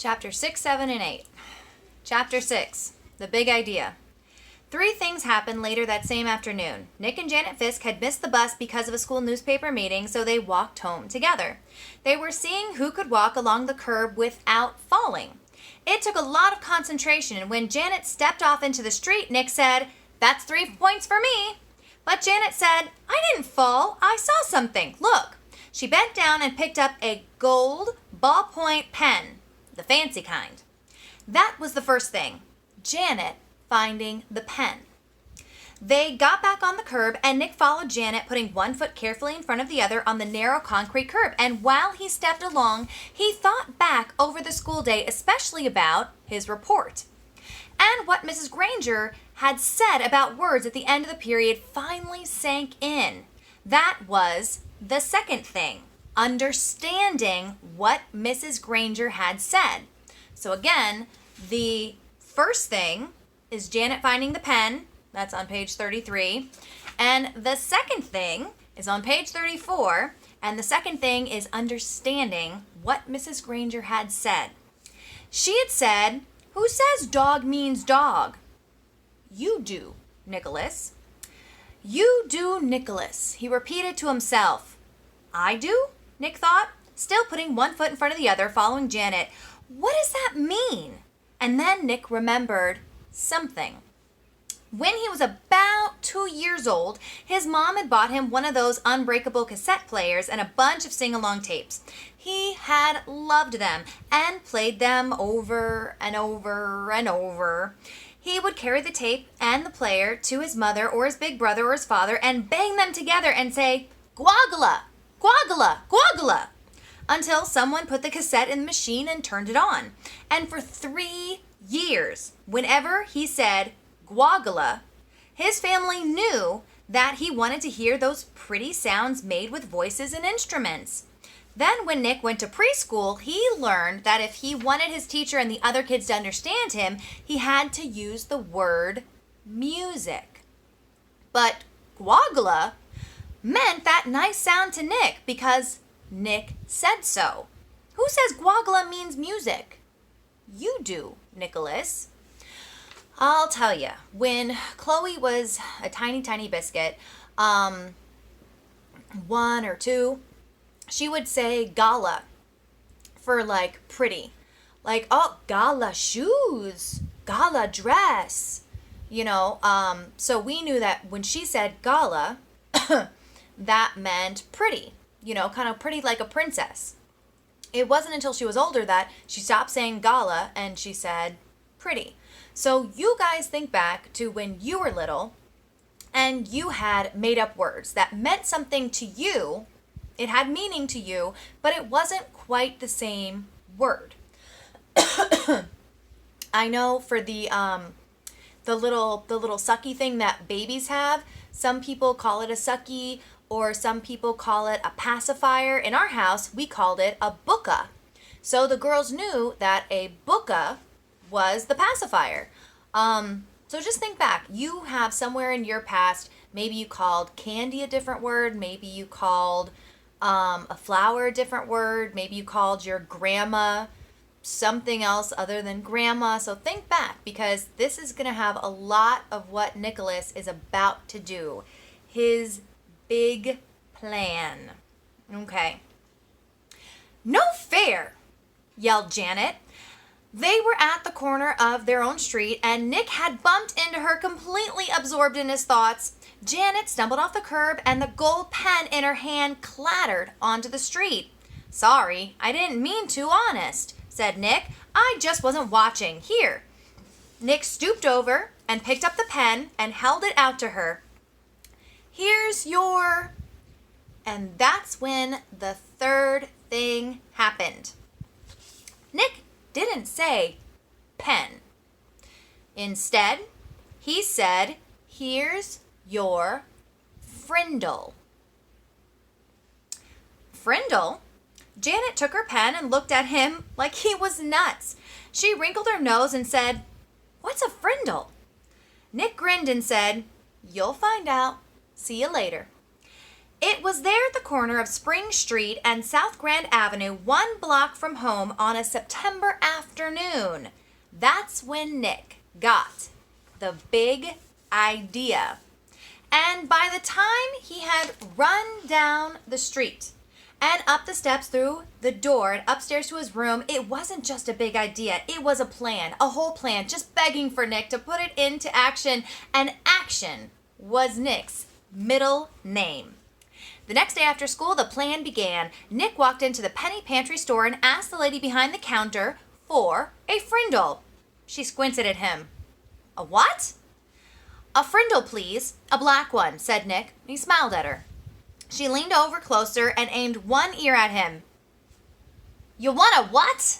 Chapter 6, 7, and 8. Chapter 6, The Big Idea. 3 things happened later that same afternoon. Nick and Janet Fisk had missed the bus because of a school newspaper meeting, so they walked home together. They were seeing who could walk along the curb without falling. It took a lot of concentration, and when Janet stepped off into the street, Nick said, "That's 3 points for me." But Janet said, "I didn't fall. I saw something. Look." She bent down and picked up a gold ballpoint pen, the fancy kind. That was the first thing. Janet finding the pen. They got back on the curb, and Nick followed Janet, putting one foot carefully in front of the other on the narrow concrete curb. And while he stepped along, he thought back over the school day, especially about his report. And what Mrs. Granger had said about words at the end of the period finally sank in. That was the second thing, understanding what Mrs. Granger had said. So again, the first thing is Janet finding the pen. That's on page 33. And the second thing is on page 34. And the second thing is understanding what Mrs. Granger had said. She had said, "Who says dog means dog?" "You do, Nicholas." "You do, Nicholas," he repeated to himself. "I do?" Nick thought, still putting one foot in front of the other, following Janet. What does that mean? And then Nick remembered something. When he was about 2 years old, his mom had bought him one of those unbreakable cassette players and a bunch of sing-along tapes. He had loved them and played them over and over and over. He would carry the tape and the player to his mother or his big brother or his father and bang them together and say, "Guagala, guagala, guagala," until someone put the cassette in the machine and turned it on. And for 3 years, whenever he said guagala, his family knew that he wanted to hear those pretty sounds made with voices and instruments. Then when Nick went to preschool, he learned that if he wanted his teacher and the other kids to understand him, he had to use the word music. But guagala meant that nice sound to Nick because Nick said so. Who says guagala means music? You do, Nicholas. I'll tell you, when Chloe was a tiny, tiny biscuit, 1 or 2, she would say gala for like pretty. Like, oh, gala shoes, gala dress, so we knew that when she said gala, that meant pretty, kind of pretty like a princess. It wasn't until she was older that she stopped saying gala and she said pretty. So you guys think back to when you were little and you had made up words that meant something to you. It had meaning to you, but it wasn't quite the same word. I know for the little sucky thing that babies have, some people call it a sucky or some people call it a pacifier. In our house, we called it a booka. So the girls knew that a booka was the pacifier. So just think back. You have somewhere in your past, maybe you called candy a different word, maybe you called a flower a different word, maybe you called your grandma something else other than grandma. So think back, because this is going to have a lot of what Nicholas is about to do. His big plan. Okay. "No fair," yelled Janet. They were at the corner of their own street, and Nick had bumped into her, completely absorbed in his thoughts. Janet stumbled off the curb, and the gold pen in her hand clattered onto the street. "Sorry, I didn't mean to, honest," said Nick. "I just wasn't watching. Here." Nick stooped over and picked up the pen and held it out to her. "Here's your..." And that's when the third thing happened. Nick didn't say pen. Instead, he said, "Here's your Frindle." Frindle? Janet took her pen and looked at him like he was nuts. She wrinkled her nose and said, "What's a Frindle?" Nick grinned and said, "You'll find out. See you later." It was there at the corner of Spring Street and South Grand Avenue, 1 block from home on a September afternoon. That's when Nick got the big idea. And by the time he had run down the street and up the steps through the door and upstairs to his room, it wasn't just a big idea. It was a plan, a whole plan, just begging for Nick to put it into action. And action was Nick's middle name. The next day after school, the plan began. Nick walked into the penny pantry store and asked the lady behind the counter for a Frindle. She squinted at him. A what? A Frindle, please. A black one, said Nick. He smiled at her. She leaned over closer and aimed one ear at him. You want a what?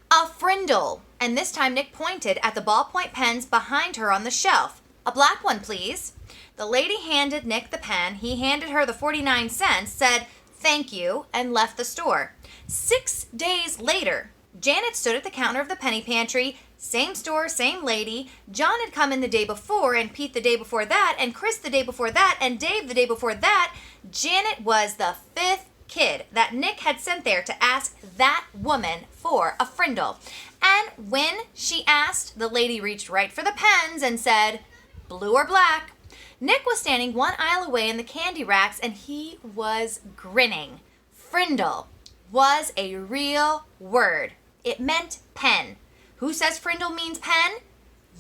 A Frindle. And this time Nick pointed at the ballpoint pens behind her on the shelf. A black one, please. The lady handed Nick the pen. He handed her the 49 cents, said thank you, and left the store. 6 days later, Janet stood at the counter of the penny pantry. Same store, same lady. John had come in the day before, and Pete the day before that, and Chris the day before that, and Dave the day before that. Janet was the 5th kid that Nick had sent there to ask that woman for a Frindle. And when she asked, the lady reached right for the pens and said, blue or black? Nick was standing 1 aisle away in the candy racks, and he was grinning. Frindle was a real word. It meant pen. Who says Frindle means pen?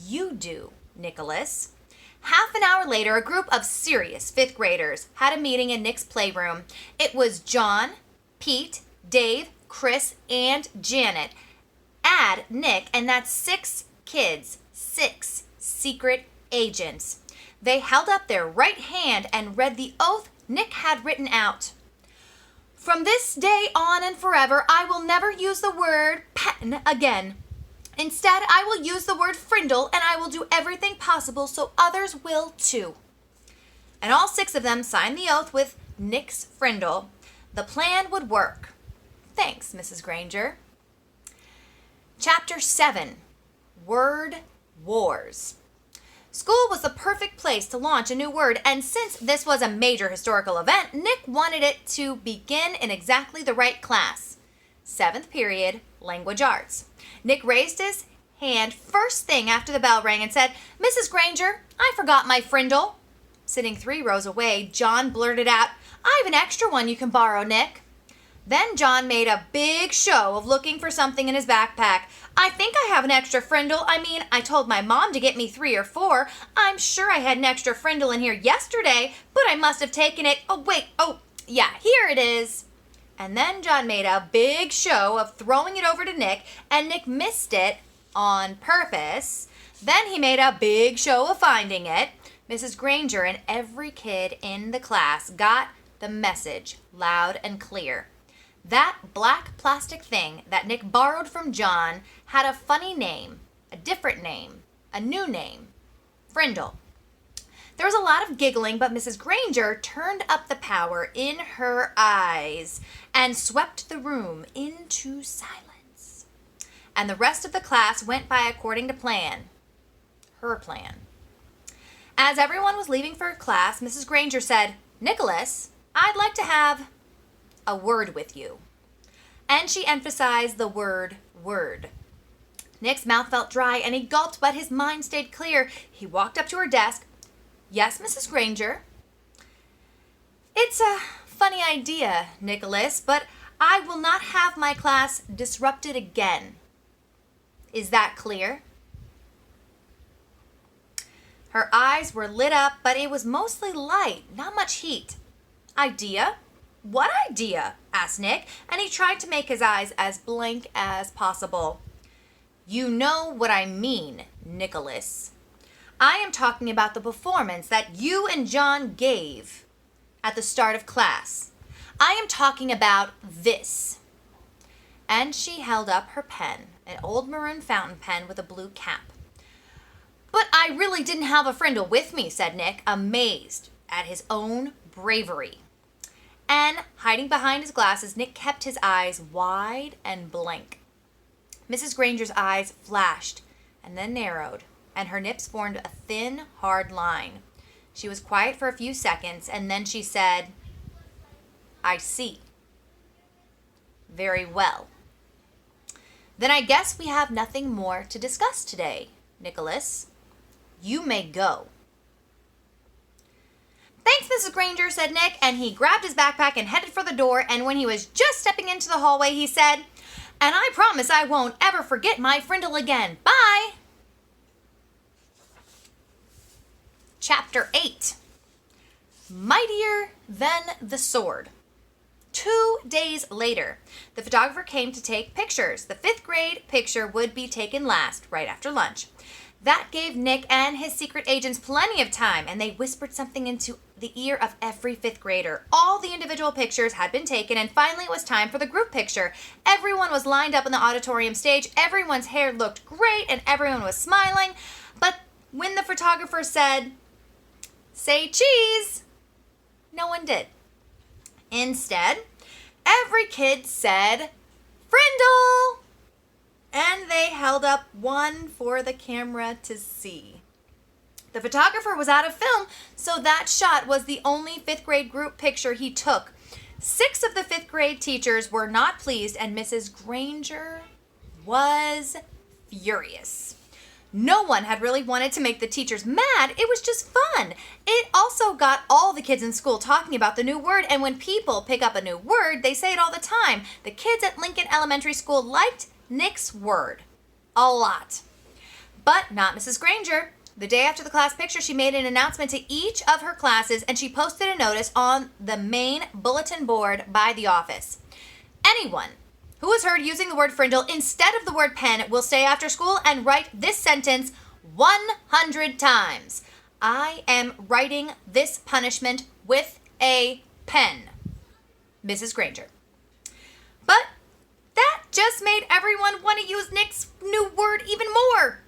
You do, Nicholas. Half an hour later, a group of serious 5th graders had a meeting in Nick's playroom. It was John, Pete, Dave, Chris, and Janet. Add Nick, and that's 6 kids, 6 secret agents. They held up their right hand and read the oath Nick had written out. From this day on and forever, I will never use the word pen again. Instead, I will use the word Frindle, and I will do everything possible so others will too. And all 6 of them signed the oath with Nick's Frindle. The plan would work. Thanks, Mrs. Granger. Chapter 7, Word Wars. School was the perfect place to launch a new word, and since this was a major historical event, Nick wanted it to begin in exactly the right class. 7th period, Language Arts. Nick raised his hand first thing after the bell rang and said, Mrs. Granger, I forgot my Frindle. Sitting 3 rows away, John blurted out, I have an extra one you can borrow, Nick. Then John made a big show of looking for something in his backpack. I think I have an extra Frindle. I told my mom to get me 3 or 4. I'm sure I had an extra Frindle in here yesterday, but I must have taken it. Yeah, here it is. And then John made a big show of throwing it over to Nick, and Nick missed it on purpose. Then he made a big show of finding it. Mrs. Granger and every kid in the class got the message loud and clear. That black plastic thing that Nick borrowed from John had a funny name, a different name, a new name, Frindle. There was a lot of giggling, but Mrs. Granger turned up the power in her eyes and swept the room into silence. And the rest of the class went by according to plan. Her plan. As everyone was leaving for class, Mrs. Granger said, Nicholas, I'd like to have a word with you. And she emphasized the word word. Nick's mouth felt dry and he gulped, but his mind stayed clear. He walked up to her desk. Yes, Mrs. Granger. It's a funny idea, Nicholas, but I will not have my class disrupted again. Is that clear? Her eyes were lit up, but it was mostly light, not much heat. Idea? What idea? Asked Nick, and he tried to make his eyes as blank as possible. You know what I mean, Nicholas. I am talking about the performance that you and John gave at the start of class. I am talking about this. And she held up her pen, an old maroon fountain pen with a blue cap. But I really didn't have a Frindle with me, said Nick, amazed at his own bravery. And hiding behind his glasses, Nick kept his eyes wide and blank. Mrs. Granger's eyes flashed and then narrowed, and her lips formed a thin, hard line. She was quiet for a few seconds, and then she said, "I see. Very well. Then I guess we have nothing more to discuss today, Nicholas. You may go." "Thanks, Mrs. Granger," said Nick, and he grabbed his backpack and headed for the door, and when he was just stepping into the hallway, he said, "And I promise I won't ever forget my Frindle again. Bye." Chapter 8. Mightier Than the Sword. 2 days later, the photographer came to take pictures. The 5th grade picture would be taken last, right after lunch. That gave Nick and his secret agents plenty of time, and they whispered something into the ear of every 5th grader. All the individual pictures had been taken, and finally it was time for the group picture. Everyone was lined up on the auditorium stage, everyone's hair looked great, and everyone was smiling. But when the photographer said, "Say cheese," no one did. Instead, every kid said, "Frindle!" And they held up one for the camera to see. The photographer was out of film, so that shot was the only 5th grade group picture he took. 6 of the 5th grade teachers were not pleased, and Mrs. Granger was furious. No one had really wanted to make the teachers mad. It was just fun. It also got all the kids in school talking about the new word, and when people pick up a new word, they say it all the time. The kids at Lincoln Elementary School liked Nick's word a lot. But not Mrs. Granger. The day after the class picture, she made an announcement to each of her classes, and she posted a notice on the main bulletin board by the office. Anyone who was heard using the word Frindle instead of the word pen will stay after school and write this sentence 100 times. "I am writing this punishment with a pen. Mrs. Granger." But that just made everyone want to use Nick's new word even more.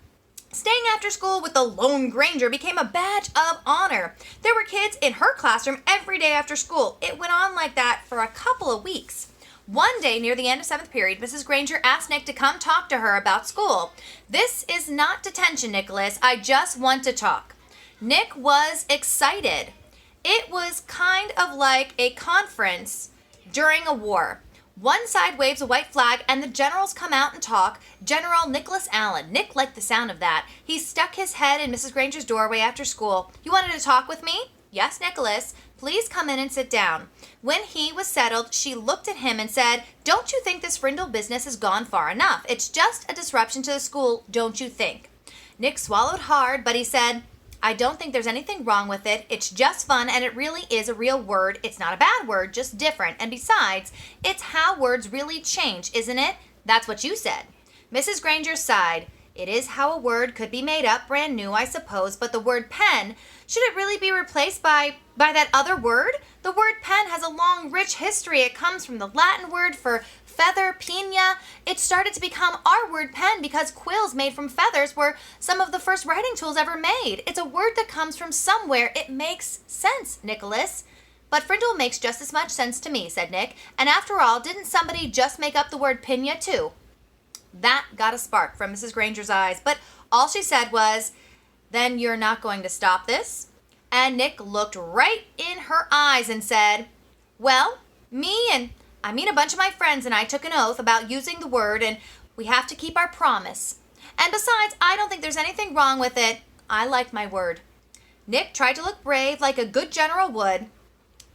Staying after school with the lone Granger became a badge of honor. There were kids in her classroom every day after school. It went on like that for a couple of weeks. One day, near the end of 7th period, Mrs. Granger asked Nick to come talk to her about school. "This is not detention, Nicholas. I just want to talk." Nick was excited. It was kind of like a conference during a war. One side waves a white flag, and the generals come out and talk. General Nicholas Allen. Nick liked the sound of that. He stuck his head in Mrs. Granger's doorway after school. "You wanted to talk with me?" "Yes, Nicholas. Please come in and sit down." When he was settled, she looked at him and said, "Don't you think this Frindle business has gone far enough? It's just a disruption to the school, don't you think?" Nick swallowed hard, but he said, "I don't think there's anything wrong with it. It's just fun, and it really is a real word. It's not a bad word, just different. And besides, it's how words really change, isn't it? That's what you said." Mrs. Granger sighed. "It is how a word could be made up brand new, I suppose, but the word pen, should it really be replaced by that other word? The word pen has a long, rich history. It comes from the Latin word for feather, pena. It started to become our word pen because quills made from feathers were some of the first writing tools ever made. It's a word that comes from somewhere. It makes sense, Nicholas." "But Frindle makes just as much sense to me," said Nick. "And after all, didn't somebody just make up the word pena too?" That got a spark from Mrs. Granger's eyes, but all she said was, "Then you're not going to stop this?" And Nick looked right in her eyes and said, "Well, a bunch of my friends and I took an oath about using the word, and we have to keep our promise. And besides, I don't think there's anything wrong with it. I like my word." Nick tried to look brave like a good general would.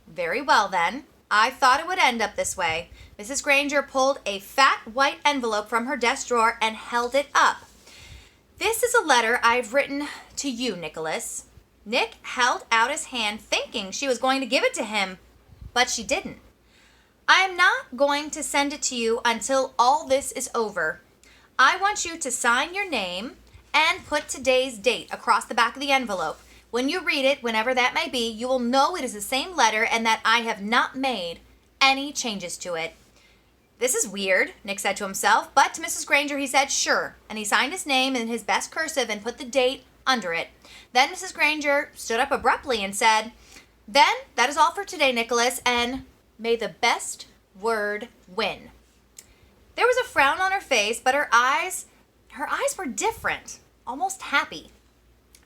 "Very well, then. I thought it would end up this way." Mrs. Granger pulled a fat white envelope from her desk drawer and held it up. "This is a letter I've written to you, Nicholas." Nick held out his hand thinking she was going to give it to him, but she didn't. "I am not going to send it to you until all this is over. I want you to sign your name and put today's date across the back of the envelope. When you read it, whenever that may be, you will know it is the same letter and that I have not made any changes to it." "This is weird," Nick said to himself, but to Mrs. Granger he said, "Sure," and he signed his name in his best cursive and put the date under it. Then Mrs. Granger stood up abruptly and said, "Then that is all for today, Nicholas, and may the best word win." There was a frown on her face, but her eyes were different, almost happy.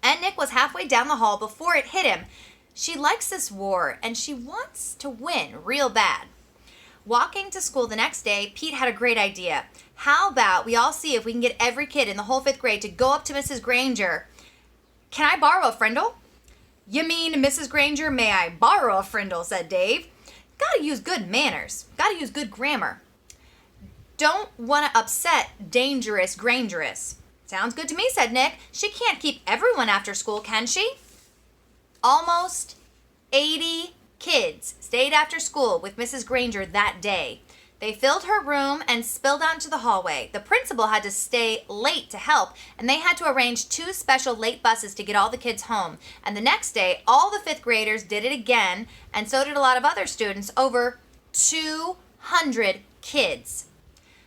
And Nick was halfway down the hall before it hit him. She likes this war, and she wants to win real bad. Walking to school the next day, Pete had a great idea. How about we all see if we can get every kid in the whole 5th grade to go up to Mrs. Granger. Can I borrow a Frindle? You mean, Mrs. Granger, may I borrow a Frindle, said Dave. Gotta use good manners. Gotta use good grammar. Don't want to upset dangerous Grangerous. Sounds good to me, said Nick. She can't keep everyone after school, can she? Almost 80 kids stayed after school with Mrs. Granger that day. They filled her room and spilled out into the hallway. The principal had to stay late to help, and they had to arrange 2 special late buses to get all the kids home. And the next day, all the 5th graders did it again, and so did a lot of other students, over 200 kids.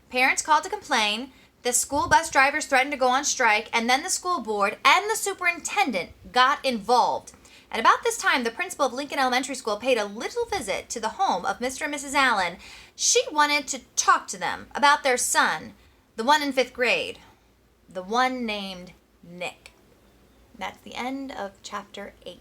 Parents called to complain. The school bus drivers threatened to go on strike, and then the school board and the superintendent got involved. At about this time, the principal of Lincoln Elementary School paid a little visit to the home of Mr. and Mrs. Allen. She wanted to talk to them about their son, the one in 5th grade, the one named Nick. That's the end of chapter 8.